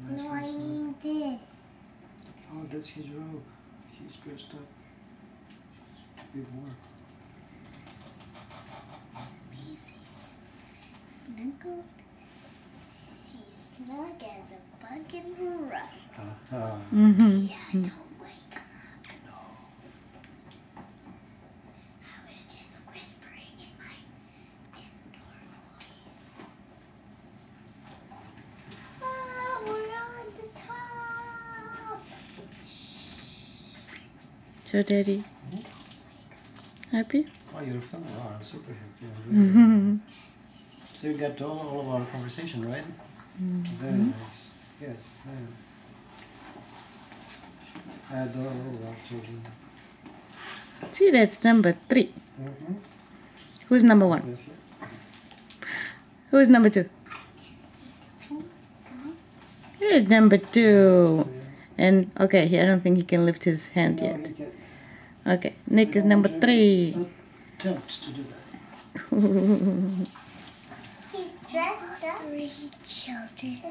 Nice, No, nice, I mean this. Oh, that's his robe. He's dressed up. It's big work. He's snuggled. He's snug as a bug in a rug. Mm-hmm. Yeah, don't wake him up. No. I was just whispering in my indoor voice. Oh, we're on the top. So, Daddy, happy? Oh, you're filming. Oh, I'm super happy. I'm really So you got all of our conversation, right? Very nice. Yes. I adore all of our children. See, that's number 3. Mm-hmm. Who's number 1? Obviously. Who's number 2? Here's number 2. And, okay, I don't think he can lift his hand No, yet. he can't. Okay, Nick is number 3. Attempt to do that. He's dressed up. 3 children.